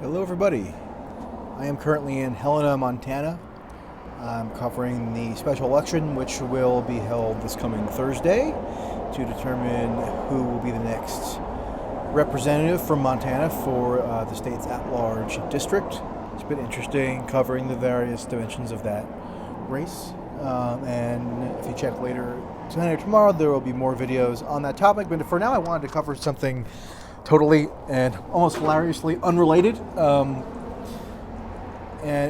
Hello, everybody. I am currently in Helena, Montana. I'm covering the special election, which will be held this coming Thursday to determine who will be the next representative from Montana for the state's at-large district. It's been interesting covering the various dimensions of that race. And if you check later tonight or tomorrow, there will be more videos on that topic. But for now, I wanted to cover something totally and almost hilariously unrelated. And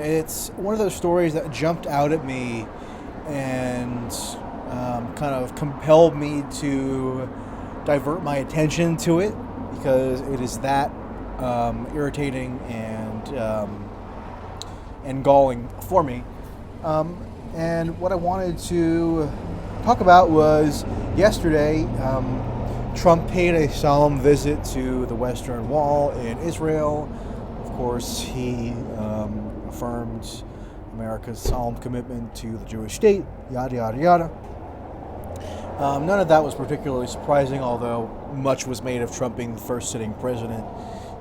it's one of those stories that jumped out at me and kind of compelled me to divert my attention to it because it is that irritating and galling for me. And what I wanted to talk about was yesterday. Trump paid a solemn visit to the Western Wall in Israel. Of course, he affirmed America's solemn commitment to the Jewish state, yada, yada, yada. None of that was particularly surprising, although much was made of Trump being the first sitting president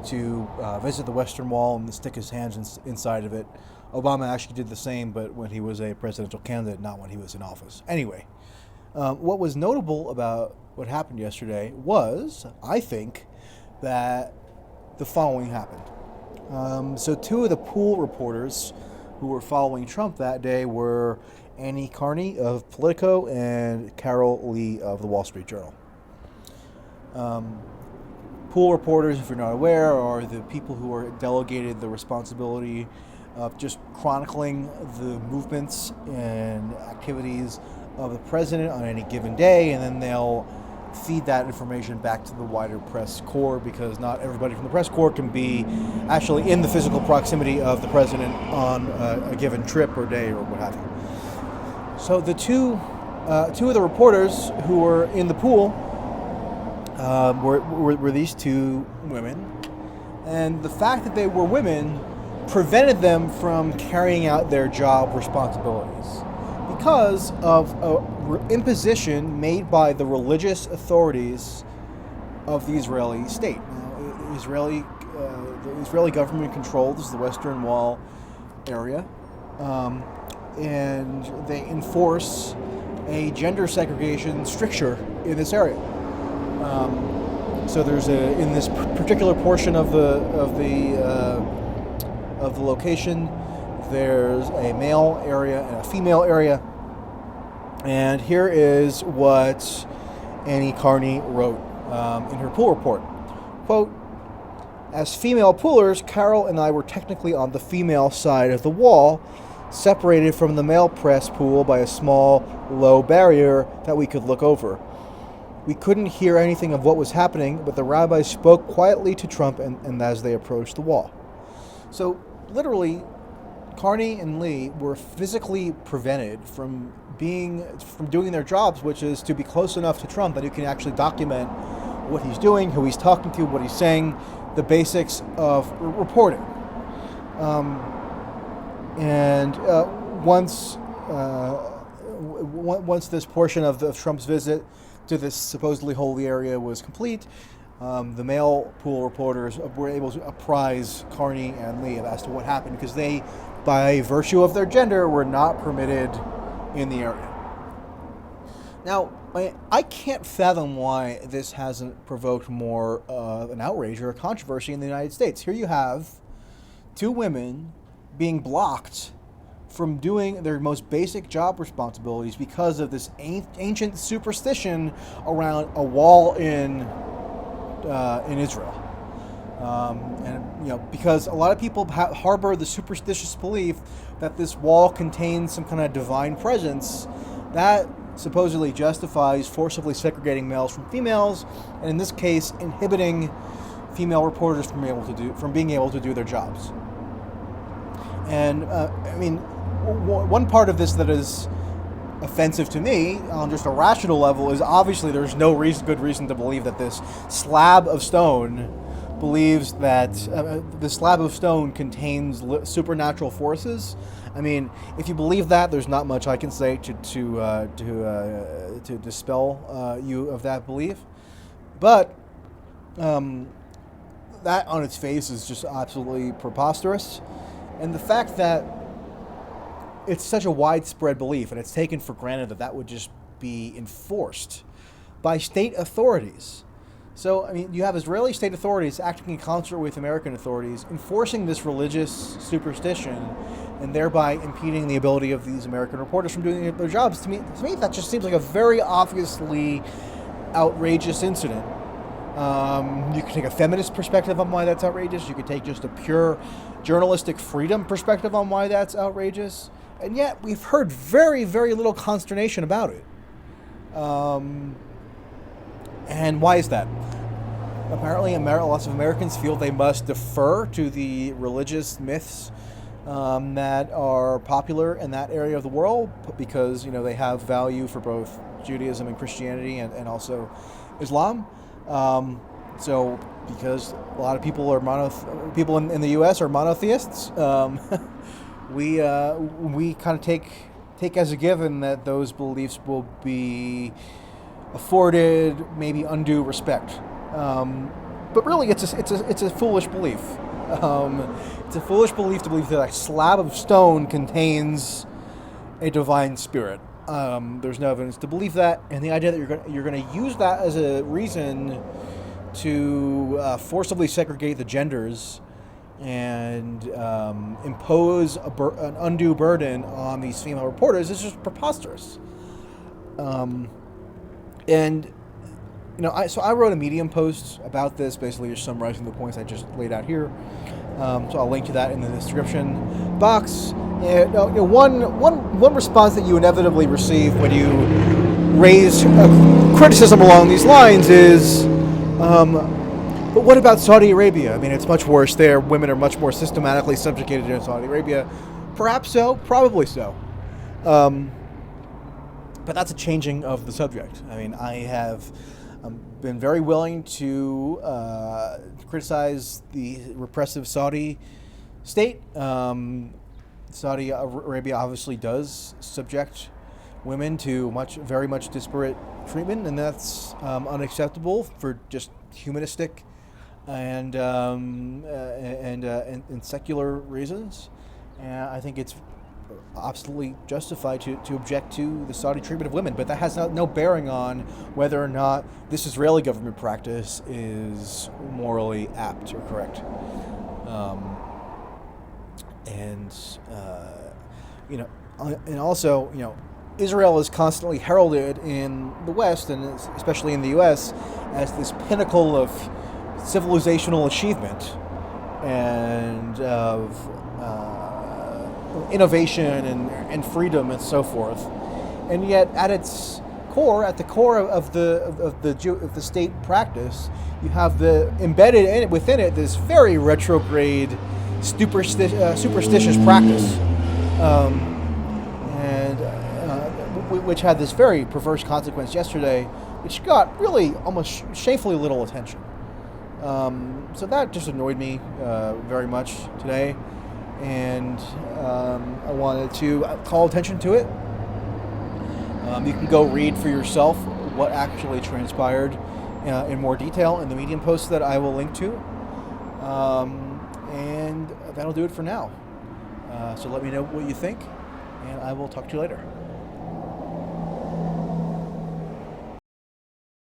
to visit the Western Wall and stick his hands inside of it. Obama actually did the same, but when he was a presidential candidate, not when he was in office. Anyway, what was notable about what happened yesterday was, I think, that the following happened. So two of the pool reporters who were following Trump that day were Annie Carney of Politico and Carol Lee of the Wall Street Journal. Pool reporters, if you're not aware, are the people who are delegated the responsibility of just chronicling the movements and activities of the president on any given day, and then they'll feed that information back to the wider press corps because not everybody from the press corps can be actually in the physical proximity of the president on a given trip or day or what have you. So the two of the reporters who were in the pool were these two women, and the fact that they were women prevented them from carrying out their job responsibilities because of an imposition made by the religious authorities of the Israeli state. Now, the Israeli government controls the Western Wall area, and they enforce a gender segregation stricture in this area. So there's in this particular portion of the location, there's a male area and a female area. And here is what Annie Carney wrote in her pool report. Quote, "As female poolers, Carol and I were technically on the female side of the wall, separated from the male press pool by a small, low barrier that we could look over. We couldn't hear anything of what was happening, but the rabbi spoke quietly to Trump and as they approached the wall." So, literally, Carney and Lee were physically prevented from doing their jobs, which is to be close enough to Trump that you can actually document what he's doing, who he's talking to, what he's saying, the basics of reporting. Once this portion of Trump's visit to this supposedly holy area was complete, the male pool reporters were able to apprise Carney and Lee as to what happened because they, by virtue of their gender, were not permitted in the area. Now, I can't fathom why this hasn't provoked more of an outrage or a controversy in the United States. Here you have two women being blocked from doing their most basic job responsibilities because of this ancient superstition around a wall in Israel. Because a lot of people harbor the superstitious belief that this wall contains some kind of divine presence, that supposedly justifies forcibly segregating males from females, and in this case, inhibiting female reporters from being able to do their jobs. And one part of this that is offensive to me on just a rational level is obviously there's no good reason to believe that this slab of stone believes that the slab of stone contains supernatural forces. I mean, if you believe that, there's not much I can say to dispel you of that belief. But that on its face is just absolutely preposterous. And the fact that it's such a widespread belief and it's taken for granted that that would just be enforced by state authorities. So, I mean, you have Israeli state authorities acting in concert with American authorities, enforcing this religious superstition, and thereby impeding the ability of these American reporters from doing their jobs. To me, that just seems like a very obviously outrageous incident. You can take a feminist perspective on why that's outrageous. You could take just a pure journalistic freedom perspective on why that's outrageous. And yet, we've heard very, very little consternation about it. And why is that? Apparently, lots of Americans feel they must defer to the religious myths that are popular in that area of the world because, they have value for both Judaism and Christianity and also Islam. So, because a lot of people are people in the U.S. are monotheists, we kind of take as a given that those beliefs will be afforded maybe undue respect, but really it's a foolish belief. It's a foolish belief to believe that a slab of stone contains a divine spirit. There's no evidence to believe that, and the idea that you're going to use that as a reason to forcibly segregate the genders and impose an undue burden on these female reporters is just preposterous. And I wrote a Medium post about this, basically just summarizing the points I just laid out here. So I'll link to that in the description box. And one response that you inevitably receive when you raise criticism along these lines is, but what about Saudi Arabia? I mean, it's much worse there. Women are much more systematically subjugated in Saudi Arabia. Perhaps so, probably so. But that's a changing of the subject. I mean, I have been very willing to criticize the repressive Saudi state. Saudi Arabia obviously does subject women to very much disparate treatment, and that's unacceptable for just humanistic and secular reasons. And I think it's absolutely justified to object to the Saudi treatment of women, but that has no bearing on whether or not this Israeli government practice is morally apt or correct. And also, Israel is constantly heralded in the West, and especially in the U.S., as this pinnacle of civilizational achievement and of innovation and freedom and so forth. And yet, at the core of the state practice, you have embedded within it this very retrograde, superstitious practice, which had this very perverse consequence yesterday, which got really almost shamefully little attention. So that just annoyed me very much today, and I wanted to call attention to it. You can go read for yourself what actually transpired in more detail in the Medium post that I will link to. And that'll do it for now. So let me know what you think, and I will talk to you later.